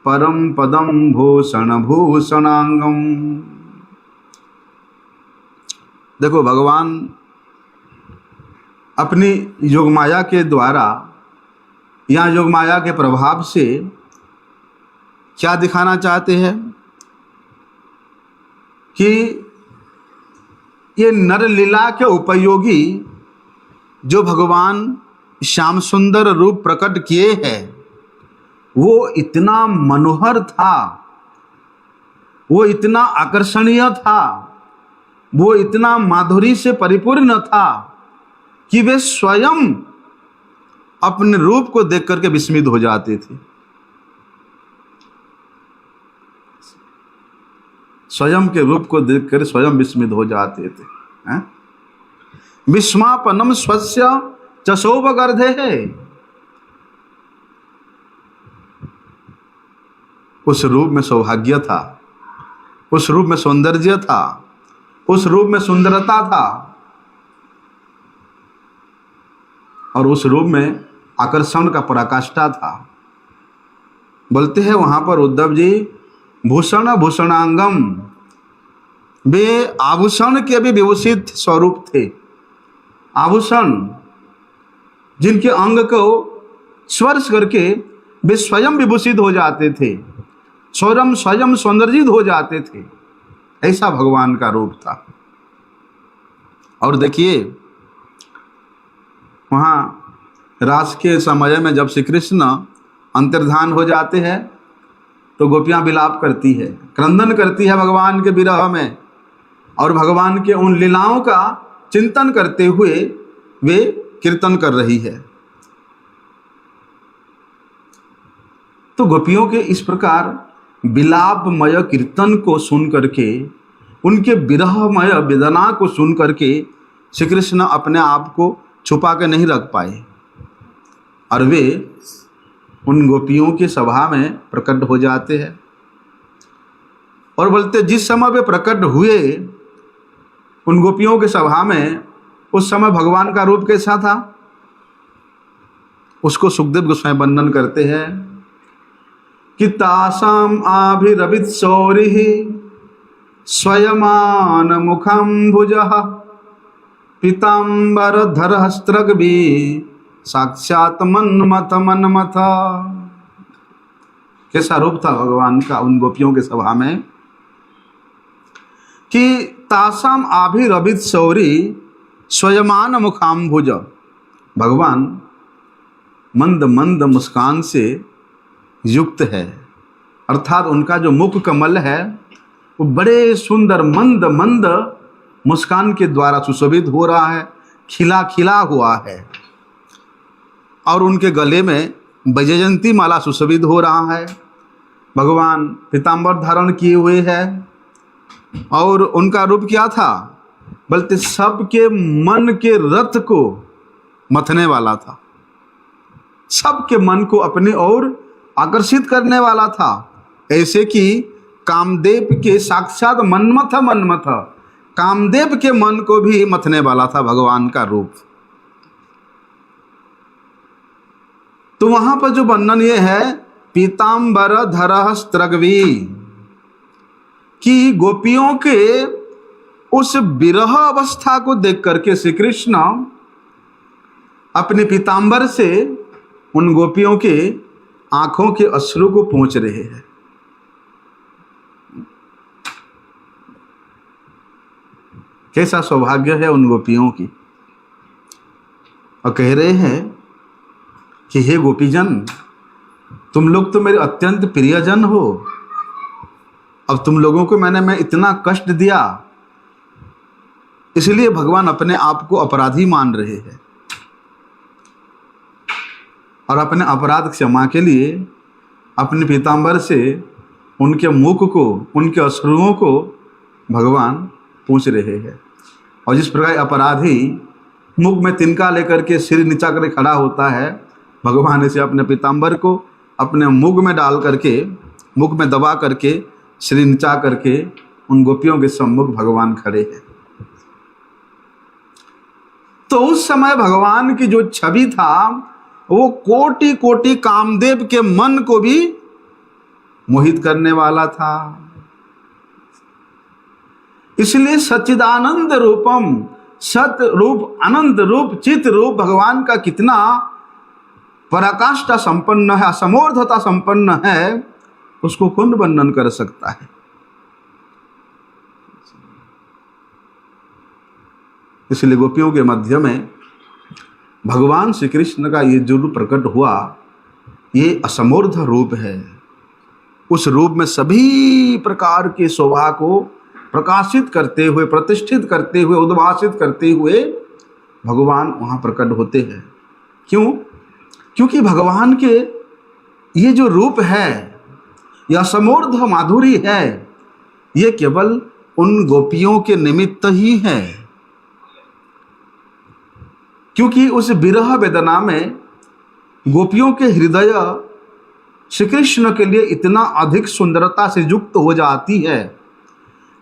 परम पदम भूषण भूषणांगम। देखो भगवान अपनी योगमाया के द्वारा या योगमाया के प्रभाव से क्या दिखाना चाहते हैं कि ये नर लीला के उपयोगी जो भगवान श्याम सुंदर रूप प्रकट किए हैं वो इतना मनोहर था, वो इतना आकर्षणीय था, वो इतना माधुरी से परिपूर्ण था कि वे स्वयं अपने रूप को देख करके विस्मित हो जाते थे। स्वयं के रूप को देखकर स्वयं विस्मित हो जाते थे। विस्मापनम स्वस्य चशोबगर्धे है, उस रूप में सौभाग्य था, उस रूप में सौंदर्य था, उस रूप में सुंदरता था और उस रूप में आकर्षण का पराकाष्ठा था। बोलते हैं वहां पर उद्धव जी भूषण भूषणांगम, वे आभूषण के भी विभूषित स्वरूप थे। आभूषण जिनके अंग को स्पर्श करके वे स्वयं विभूषित हो जाते थे, स्वयं सौंदर्यित हो जाते थे, ऐसा भगवान का रूप था। और देखिए वहाँ रास के समय में जब श्री कृष्ण अंतर्धान हो जाते हैं तो गोपियाँ विलाप करती है, क्रंदन करती है भगवान के विरह में और भगवान के उन लीलाओं का चिंतन करते हुए वे कीर्तन कर रही है। तो गोपियों के इस प्रकार विलापमय कीर्तन को सुन करके, उनके विरहमय वेदना को सुन करके श्री कृष्ण अपने आप को छुपा के नहीं रख पाए और वे उन गोपियों की सभा में प्रकट हो जाते हैं और बोलते जिस समय वे प्रकट हुए उन गोपियों के सभा में, उस समय भगवान का रूप कैसा था उसको सुखदेव गोस्वामी वर्णन करते हैं कि तासाम आभिरवित सौरिः स्वयमान मुखम भुजः पीताम्बर धरहस्त्रगभी साक्षात मन्मथ मन्मथ। कैसा रूप था भगवान का उन गोपियों के सभा में कि तासाम आभिरवित सौरी स्वयमान मुखाम्भुज, भगवान मंद मंद मुस्कान से युक्त है, अर्थात उनका जो मुख कमल है वो बड़े सुंदर मंद मंद मुस्कान के द्वारा सुशोभित हो रहा है, खिला खिला हुआ है और उनके गले में वैजयंती माला सुशोभित हो रहा है भगवान पीताम्बर धारण किए हुए हैं, और उनका रूप क्या था? बल्कि सबके मन के रथ को मथने वाला था, सबके मन को अपनी ओर आकर्षित करने वाला था। ऐसे कि कामदेव के साक्षात मन्मथ कामदेव के मन को भी मथने वाला था भगवान का रूप। तो वहां पर जो वर्णन ये है, पीताम्बर धरः स्त्रग्वी, कि गोपियों के उस विरह अवस्था को देख करके श्री कृष्ण अपने पीताम्बर से उन गोपियों के आंखों के अश्रु को पोंछ रहे हैं। कैसा सौभाग्य है उन गोपियों की। और कह रहे हैं कि हे गोपीजन, तुम लोग तो मेरे अत्यंत प्रियजन हो, अब तुम लोगों को मैं इतना कष्ट दिया, इसलिए भगवान अपने आप को अपराधी मान रहे हैं, और अपने अपराध क्षमा के लिए अपने पीताम्बर से उनके मुख को, उनके अश्रुओं को भगवान पूछ रहे हैं। और जिस प्रकार अपराधी मुख में तिनका लेकर के सिर नीचा करके खड़ा होता है, भगवान इसे अपने पीताम्बर को अपने मुख में डाल करके, मुख में दबा करके, सिर नीचा करके उन गोपियों के सम्मुख भगवान खड़े हैं। तो उस समय भगवान की जो छवि था, वो कोटि कोटि कामदेव के मन को भी मोहित करने वाला था। इसलिए सच्चिदानंद रूपम, सत रूप, अनंत रूप, चित रूप भगवान का कितना पराकाष्ठा संपन्न है, असमोर्धता संपन्न है, उसको कौन वर्णन कर सकता है। इसलिए गोपियों के मध्य में भगवान श्री कृष्ण का ये जो रूप प्रकट हुआ, ये असमोर्ध रूप है। उस रूप में सभी प्रकार के शोभा को प्रकाशित करते हुए, प्रतिष्ठित करते हुए, उद्भासित करते हुए भगवान वहाँ प्रकट होते हैं। क्यों? क्योंकि भगवान के ये जो रूप है, यह असमोर्ध माधुरी है, ये केवल उन गोपियों के निमित्त ही है। क्योंकि उस विरह वेदना में गोपियों के हृदय श्री कृष्ण के लिए इतना अधिक सुंदरता से युक्त हो जाती है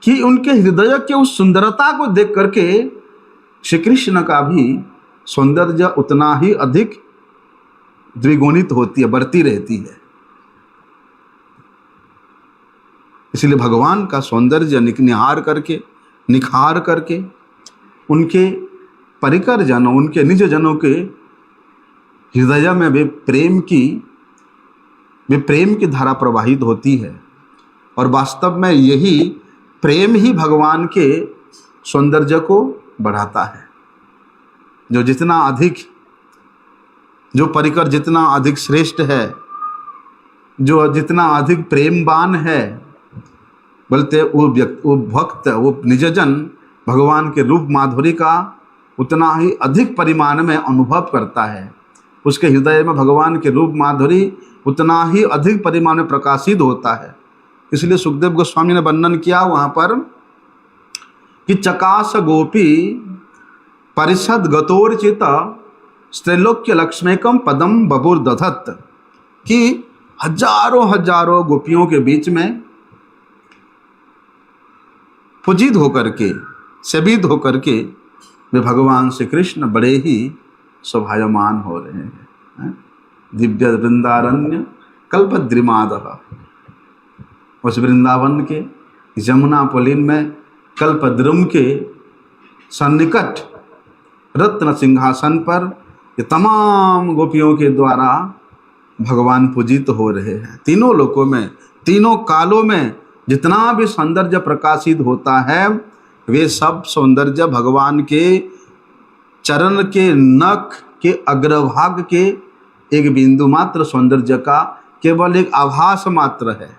कि उनके हृदय के उस सुंदरता को देख करके श्री कृष्ण का भी सौंदर्य उतना ही अधिक द्विगुणित होती है, बढ़ती रहती है। इसलिए भगवान का सौंदर्य निखार करके उनके परिकर जनों, उनके निज जनों के हृदय में वे प्रेम की धारा प्रवाहित होती है। और वास्तव में यही प्रेम ही भगवान के सौंदर्य को बढ़ाता है। जो जितना अधिक, जो परिकर जितना अधिक श्रेष्ठ है, जो जितना अधिक प्रेमवान है, बोलते वो भक्त, वो निजजन भगवान के रूप माधुरी का उतना ही अधिक परिमाण में अनुभव करता है। उसके हृदय में भगवान के रूप माधुरी उतना ही अधिक परिमाण में प्रकाशित होता है। इसलिए सुखदेव गोस्वामी ने वर्णन किया वहाँ पर कि चकाश गोपी परिषद गतोर्चित स्त्रैलोक्य लक्ष्मीकम पदम बबुर दधत, कि हजारों गोपियों के बीच में पूजित होकर के, सेवित होकर के वे भगवान श्री कृष्ण बड़े ही शोभायमान हो रहे हैं। दिव्य वृंदारण्य कल्पद्रिमादः, उस वृंदावन के यमुना पुलिन में कल्पद्रुम के सन्निकट रत्न सिंहासन पर ये तमाम गोपियों के द्वारा भगवान पूजित हो रहे हैं। तीनों लोकों में, तीनों कालों में जितना भी सौंदर्य प्रकाशित होता है, वे सब सौंदर्य भगवान के चरण के नख के अग्रभाग के एक बिंदु मात्र सौंदर्य का केवल एक आभास मात्र है।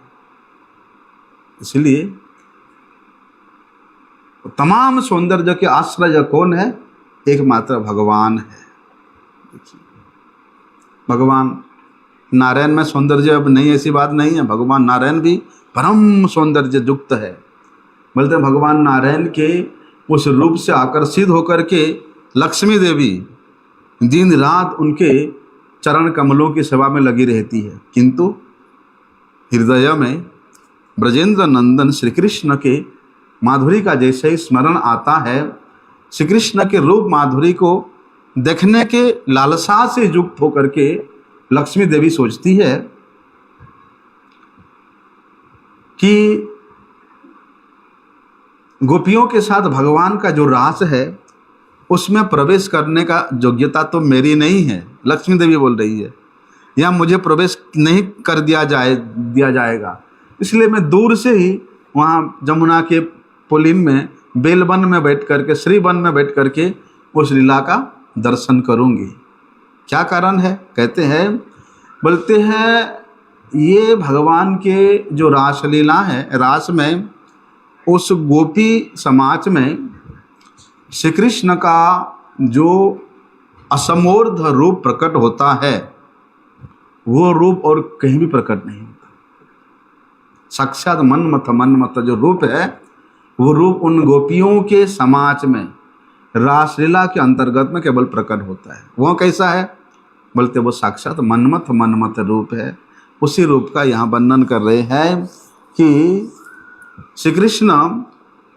इसलिए तमाम सौंदर्य के आश्रय कौन है? एकमात्र भगवान है। भगवान नारायण में सौंदर्य अब नहीं, ऐसी बात नहीं है। भगवान नारायण भी परम सौंदर्य युक्त है। बोलते हैं भगवान नारायण के उस रूप से आकर्षित होकर के लक्ष्मी देवी दिन रात उनके चरण कमलों की सेवा में लगी रहती है, किंतु हृदय में ब्रजेंद्र नंदन श्री कृष्ण के माधुरी का जैसे ही स्मरण आता है, श्री कृष्ण के रूप माधुरी को देखने के लालसा से युक्त होकर के लक्ष्मी देवी सोचती है कि गोपियों के साथ भगवान का जो रास है उसमें प्रवेश करने का योग्यता तो मेरी नहीं है। लक्ष्मी देवी बोल रही है, या मुझे प्रवेश नहीं कर दिया जाएगा, इसलिए मैं दूर से ही वहाँ जमुना के पुलिन में बेलवन में बैठ करके, श्रीवन में बैठ करके उस लीला का दर्शन करूँगी। क्या कारण है? कहते हैं, बोलते हैं ये भगवान के जो रासलीला है, रास में उस गोपी समाज में श्री कृष्ण का जो असमोर्ध रूप प्रकट होता है, वो रूप और कहीं भी प्रकट नहीं होता। साक्षात मन्मथ जो रूप है, वो रूप उन गोपियों के समाज में रासलीला के अंतर्गत में केवल प्रकट होता है। वह कैसा है? बोलते वो साक्षात मन्मथ रूप है। उसी रूप का यहाँ वर्णन कर रहे हैं कि श्री कृष्ण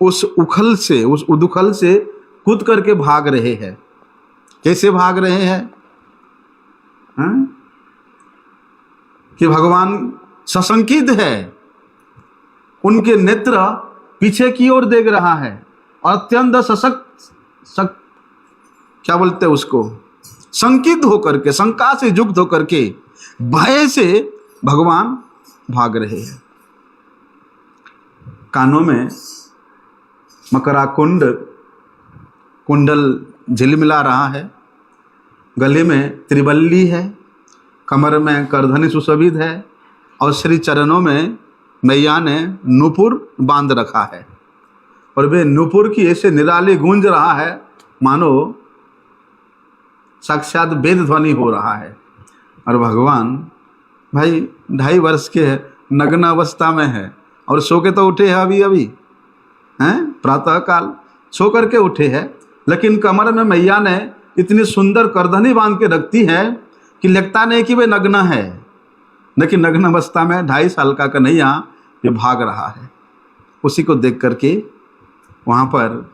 उस उखल से, उस उदुखल से कूद करके भाग रहे हैं। कैसे भाग रहे हैं? कि भगवान सशंकित है, उनके नेत्र पीछे की ओर देख रहा है और अत्यंत क्या बोलते हैं उसको, संकित होकर के, शंका से युक्त होकर के, भय से भगवान भाग रहे हैं। कानों में मकरा कुंडल झिलमिला रहा है, गले में त्रिवल्ली है, कमर में करधनी सुशोभित है और श्री चरणों में मैया ने नूपुर बांध रखा है। और वे नूपुर की ऐसे निराली गूंज रहा है मानो साक्षात वेद ध्वनि हो रहा है। और भगवान भाई 2.5 वर्ष के है, नग्न अवस्था में है और सो के तो उठे हैं अभी हैं, प्रातः काल सो करके उठे हैं, लेकिन कमर में मैया ने इतनी सुंदर करधनी बांध के रखती है कि लगता नहीं कि वे नग्न है, लेकिन नग्न अवस्था में 2.5 साल का कन्हैया ये भाग रहा है। उसी को देख करके वहाँ पर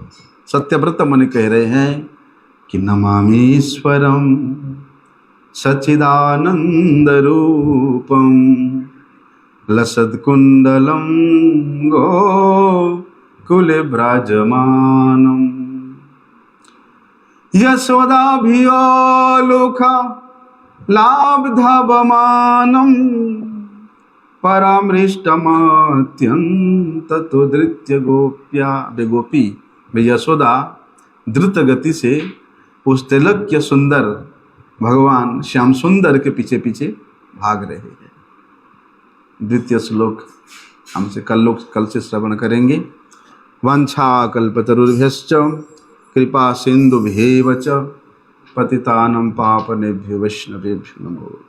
सत्यव्रत मुनि कह रहे हैं कि नमामीश्वरम सच्चिदानंद रूपम लसत्कुंडलम गोकुले ब्राजमानम यशोदाभियोलुखा लाब्धवमानम परामृष्टमत्यंत तो धृत्य गोप्या। वे गोपी, वे यशोदा द्रुत गति से उस तिलक्य सुंदर भगवान श्याम सुंदर के पीछे पीछे भाग रहे हैं। द्वितीय श्लोक हमसे कल से श्रवण करेंगे। वांछा कल्पतरुभ्यश्च कृपा सिंधुभ्येव च पतितानं पावनेभ्यो वैष्णवेभ्यो नमो।